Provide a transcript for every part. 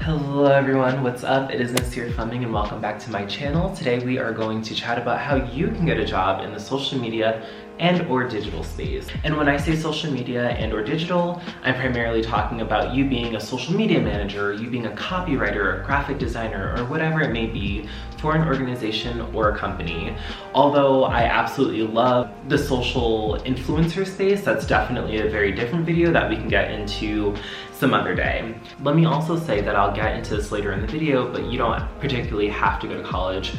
Hello everyone, what's up? It is Nasir Fleming and welcome back to my channel. Today we are going to chat about how you can get a job in the social media and or digital space. And when I say social media and or digital, I'm primarily talking about you being a social media manager, you being a copywriter, a graphic designer, or whatever it may be for an organization or a company. Although I absolutely love the social influencer space, that's definitely a very different video that we can get into some other day. Let me also say that I'll get into this later in the video, but you don't particularly have to go to college,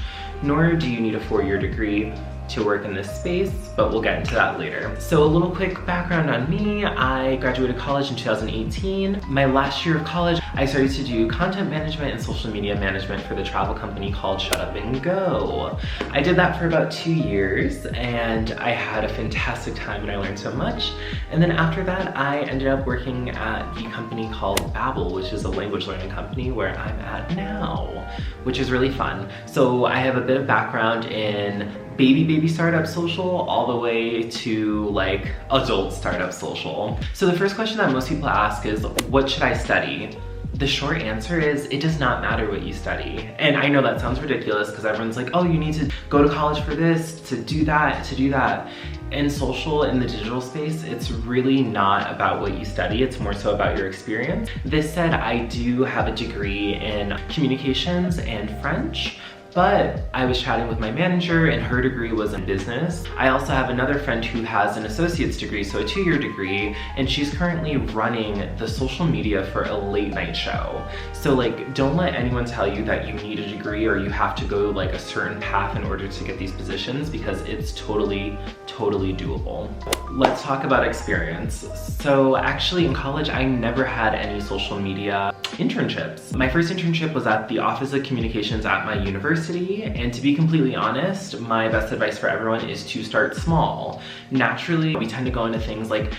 nor do you need a 4-year degree to work in this space, but we'll get into that later. So a little quick background on me. I graduated college in 2018. My last year of college, I started to do content management and social media management for the travel company called Shut Up and Go. I did that for about 2 years and I had a fantastic time and I learned so much. And then after that, I ended up working at the company called Babbel, which is a language learning company where I'm at now, which is really fun. So I have a bit of background in baby startup social all the way to like adult startup social. So the first question that most people ask is, what should I study? The short answer is, it does not matter what you study. And I know that sounds ridiculous because everyone's like, oh, you need to go to college for this, to do that. In social, in the digital space, it's really not about what you study, it's more so about your experience. This said, I do have a degree in communications and French, but I was chatting with my manager and her degree was in business. I also have another friend who has an associate's degree, so a 2-year degree, and she's currently running the social media for a late night show. So like, don't let anyone tell you that you need a degree or you have to go like a certain path in order to get these positions, because it's totally doable. Let's talk about experience. So actually in college, I never had any social media internships. My first internship was at the Office of Communications at my university, and to be completely honest, my best advice for everyone is to start small. Naturally, we tend to go into things like,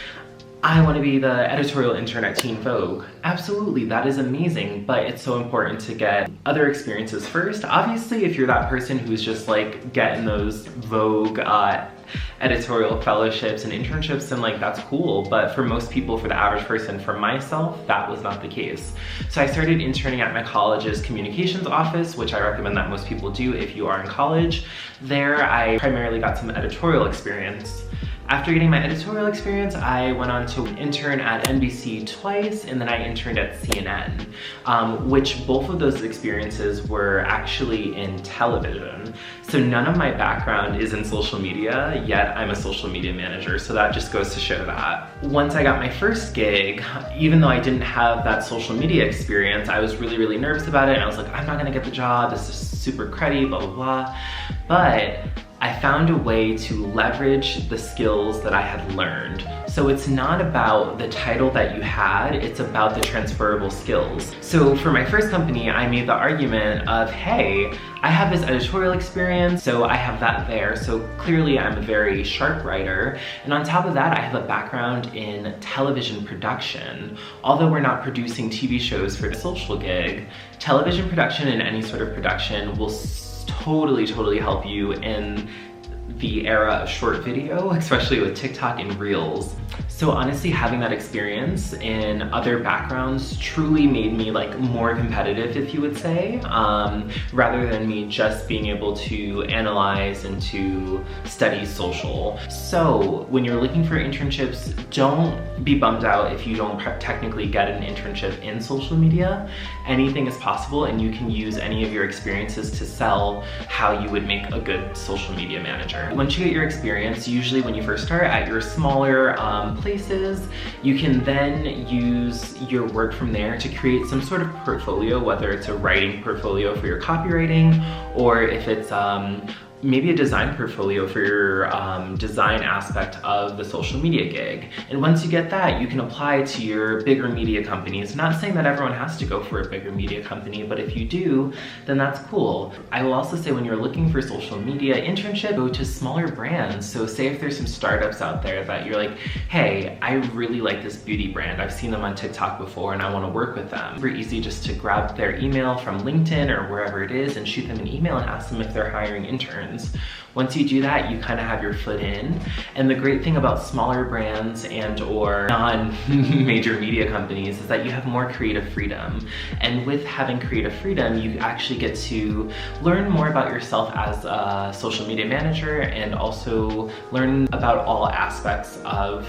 I want to be the editorial intern at Teen Vogue. Absolutely, that is amazing, but it's so important to get other experiences first. Obviously, if you're that person who's just like getting those Vogue editorial fellowships and internships, then like that's cool, but for most people, for the average person, for myself, that was not the case. So I started interning at my college's communications office, which I recommend that most people do if you are in college. There, I primarily got some editorial experience. After getting my editorial experience, I went on to intern at NBC twice, and then I interned at CNN, which both of those experiences were actually in television. So none of my background is in social media, yet I'm a social media manager, so that just goes to show that. Once I got my first gig, even though I didn't have that social media experience, I was really nervous about it, and I was like, I'm not gonna get the job, this is super cruddy, blah, blah, blah. But I found a way to leverage the skills that I had learned. So it's not about the title that you had, it's about the transferable skills. So for my first company, I made the argument of, hey, I have this editorial experience, so I have that there. So clearly I'm a very sharp writer. And on top of that, I have a background in television production. Although we're not producing TV shows for the social gig, television production and any sort of production will totally help you in the era of short video, especially with TikTok and Reels. So honestly, having that experience in other backgrounds truly made me like more competitive, if you would say, rather than me just being able to analyze and to study social. So when you're looking for internships, don't be bummed out if you don't technically get an internship in social media. Anything is possible, and you can use any of your experiences to sell how you would make a good social media manager. Once you get your experience, usually when you first start at your smaller places, you can then use your work from there to create some sort of portfolio, whether it's a writing portfolio for your copywriting, or if it's maybe a design portfolio for your design aspect of the social media gig. And once you get that, you can apply to your bigger media companies. Not saying that everyone has to go for a bigger media company, but if you do, then that's cool. I will also say when you're looking for social media internship, go to smaller brands. So say if there's some startups out there that you're like, hey, I really like this beauty brand. I've seen them on TikTok before and I want to work with them. Super easy just to grab their email from LinkedIn or wherever it is and shoot them an email and ask them if they're hiring interns. interns. Once you do that, you kind of have your foot in. And the great thing about smaller brands and or non-major media companies is that you have more creative freedom. And with having creative freedom, you actually get to learn more about yourself as a social media manager and also learn about all aspects of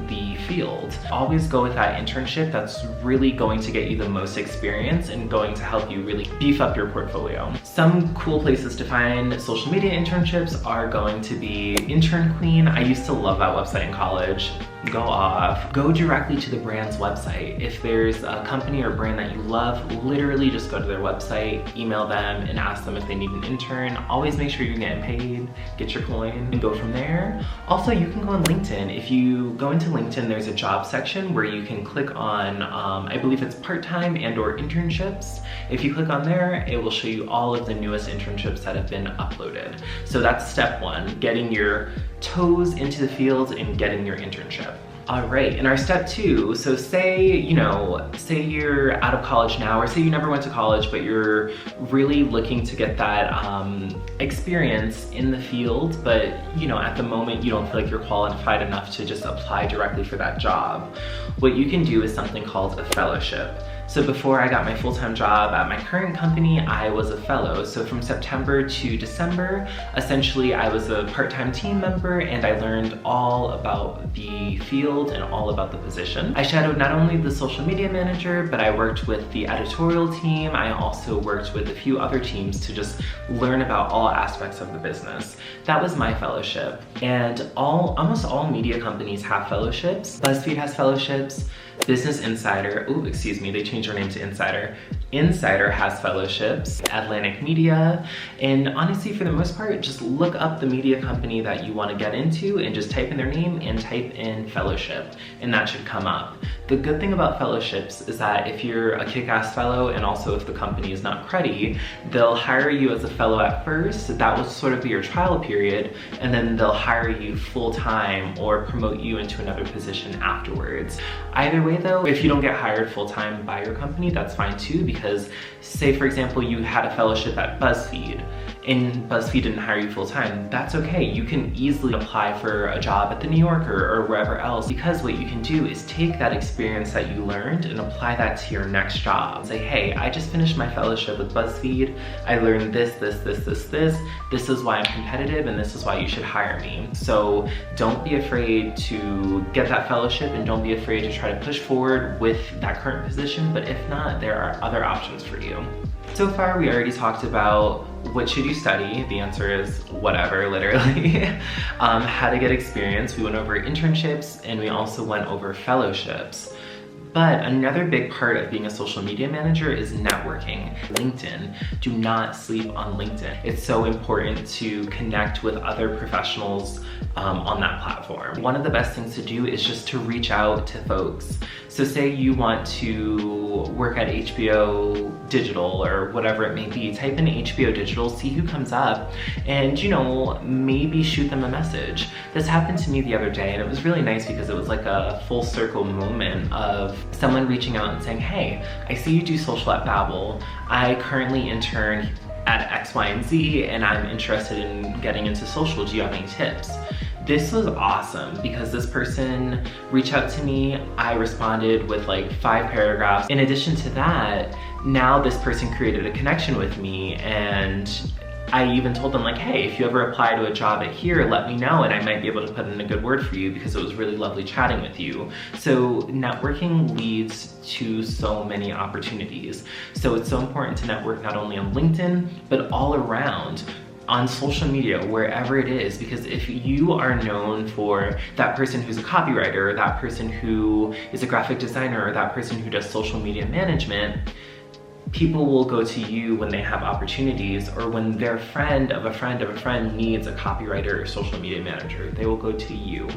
the field. Always go with that internship that's really going to get you the most experience and going to help you really beef up your portfolio. Some cool places to find social media internships are going to be Intern Queen. I used to love that website in college. Go off. Go directly to the brand's website. If there's a company or brand that you love, literally just go to their website, email them, and ask them if they need an intern. Always make sure you're getting paid, get your coin, and go from there. Also, you can go on LinkedIn. If you go into LinkedIn, there's a job section where you can click on, I believe it's part-time and or internships. If you click on there, it will show you all of the newest internships that have been uploaded. So that's step one, getting your toes into the field and getting your internship. All right, in our step two, so say you're out of college now, or say you never went to college, but you're really looking to get that experience in the field, but at the moment you don't feel like you're qualified enough to just apply directly for that job. What you can do is something called a fellowship. So before I got my full-time job at my current company, I was a fellow. So from September to December, essentially I was a part-time team member and I learned all about the field and all about the position. I shadowed not only the social media manager, but I worked with the editorial team. I also worked with a few other teams to just learn about all aspects of the business. That was my fellowship. And almost all media companies have fellowships. BuzzFeed has fellowships. Business Insider, they changed their name to Insider. Insider has fellowships, Atlantic Media, and honestly, for the most part, just look up the media company that you want to get into and just type in their name and type in fellowship, and that should come up. The good thing about fellowships is that if you're a kick-ass fellow, and also if the company is not cruddy, they'll hire you as a fellow at first. That will sort of be your trial period, and then they'll hire you full-time or promote you into another position afterwards. Either way though, if you don't get hired full-time by your company, that's fine too, because say for example you had a fellowship at BuzzFeed and BuzzFeed didn't hire you full-time, that's okay. You can easily apply for a job at the New Yorker or wherever else, because what you can do is take that experience that you learned and apply that to your next job. Say, hey, I just finished my fellowship with BuzzFeed. I learned this. This is why I'm competitive and this is why you should hire me. So don't be afraid to get that fellowship and don't be afraid to try to push forward with that current position, but if not, there are other options for you. So far, we already talked about what should you study? The answer is whatever, literally. How to get experience. We went over internships and we also went over fellowships. But another big part of being a social media manager is networking. LinkedIn. Do not sleep on LinkedIn. It's so important to connect with other professionals on that platform. One of the best things to do is just to reach out to folks. So say you want to work at HBO Digital or whatever it may be, type in HBO Digital, see who comes up, and maybe shoot them a message. This happened to me the other day and it was really nice because it was like a full circle moment of someone reaching out and saying, hey, I see you do social at Babbel. I currently intern at X, Y, and Z and I'm interested in getting into social. Do you have any tips? This was awesome because this person reached out to me. I responded with like 5 paragraphs. In addition to that, now this person created a connection with me and I even told them like, hey, if you ever apply to a job at here, let me know and I might be able to put in a good word for you because it was really lovely chatting with you. So networking leads to so many opportunities. So it's so important to network not only on LinkedIn, but all around. On social media, wherever it is, because if you are known for that person who's a copywriter, or that person who is a graphic designer, or that person who does social media management, people will go to you when they have opportunities or when their friend of a friend of a friend needs a copywriter or social media manager. They will go to you.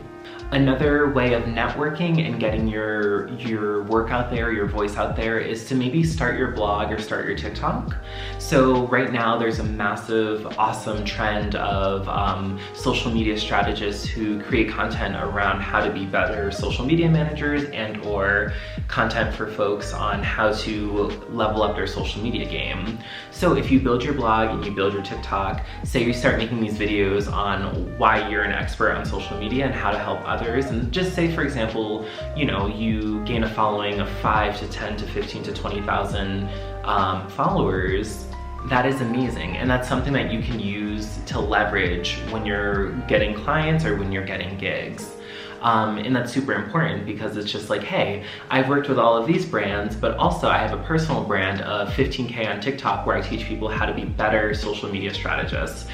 Another way of networking and getting your work out there, your voice out there, is to maybe start your blog or start your TikTok. So right now there's a massive, awesome trend of social media strategists who create content around how to be better social media managers and or content for folks on how to level up their social media game. So if you build your blog and you build your TikTok, say you start making these videos on why you're an expert on social media and how to help others, and just say, for example, you know, you gain a following of 5 to 10 to 15 to 20,000 followers, that is amazing. And that's something that you can use to leverage when you're getting clients or when you're getting gigs. And that's super important because it's just like, hey, I've worked with all of these brands, but also I have a personal brand of 15K on TikTok where I teach people how to be better social media strategists.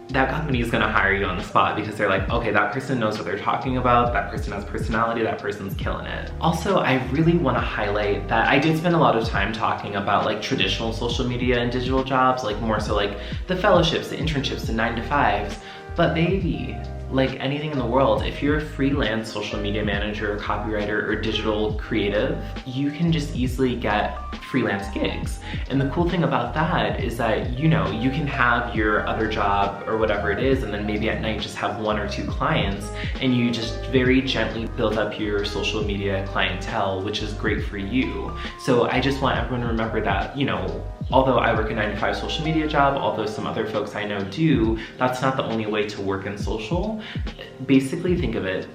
That company is gonna hire you on the spot because they're like, okay, that person knows what they're talking about, that person has personality, that person's killing it. Also, I really wanna highlight that I did spend a lot of time talking about like traditional social media and digital jobs, like more so like the fellowships, the internships, the 9-to-5s, but baby, like anything in the world, if you're a freelance social media manager, copywriter, or digital creative, you can just easily get freelance gigs. And the cool thing about that is that, you know, you can have your other job or whatever it is, and then maybe at night just have 1 or 2 clients, and you just very gently build up your social media clientele, which is great for you. So I just want everyone to remember that, you know, although I work a 9-to-5 social media job, although some other folks I know do, that's not the only way to work in social. Basically, think of it,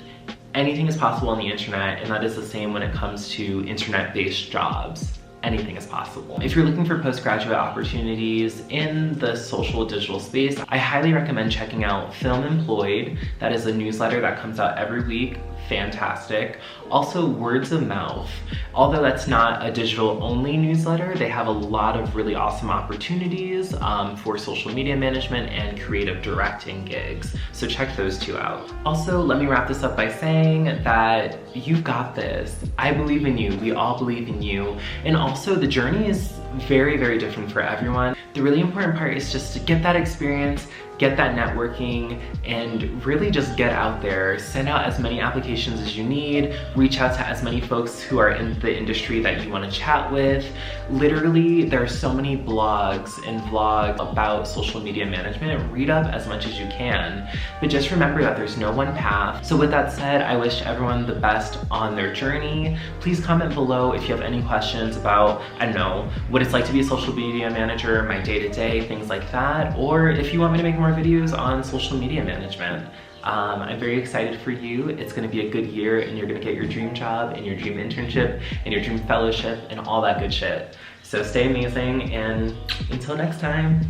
anything is possible on the internet, and that is the same when it comes to internet-based jobs. Anything is possible. If you're looking for postgraduate opportunities in the social digital space, I highly recommend checking out Film Employed. That is a newsletter that comes out every week. Fantastic. Also, Words of Mouth. Although that's not a digital only newsletter, they have a lot of really awesome opportunities for social media management and creative directing gigs. So check those 2 out. Also, let me wrap this up by saying that you've got this. I believe in you. We all believe in you. And also, the journey is very, very different for everyone. The really important part is just to get that experience, get that networking, and really just get out there. Send out as many applications as you need, reach out to as many folks who are in the industry that you want to chat with. Literally, there are so many blogs and vlogs about social media management. Read up as much as you can, but just remember that there's no one path. So with that said, I wish everyone the best on their journey. Please comment below if you have any questions about, I don't know, what it's like to be a social media manager, my day-to-day, things like that, or if you want me to make more videos on social media management. I'm very excited for you. It's gonna be a good year, and you're gonna get your dream job and your dream internship and your dream fellowship and all that good shit. So stay amazing, and until next time.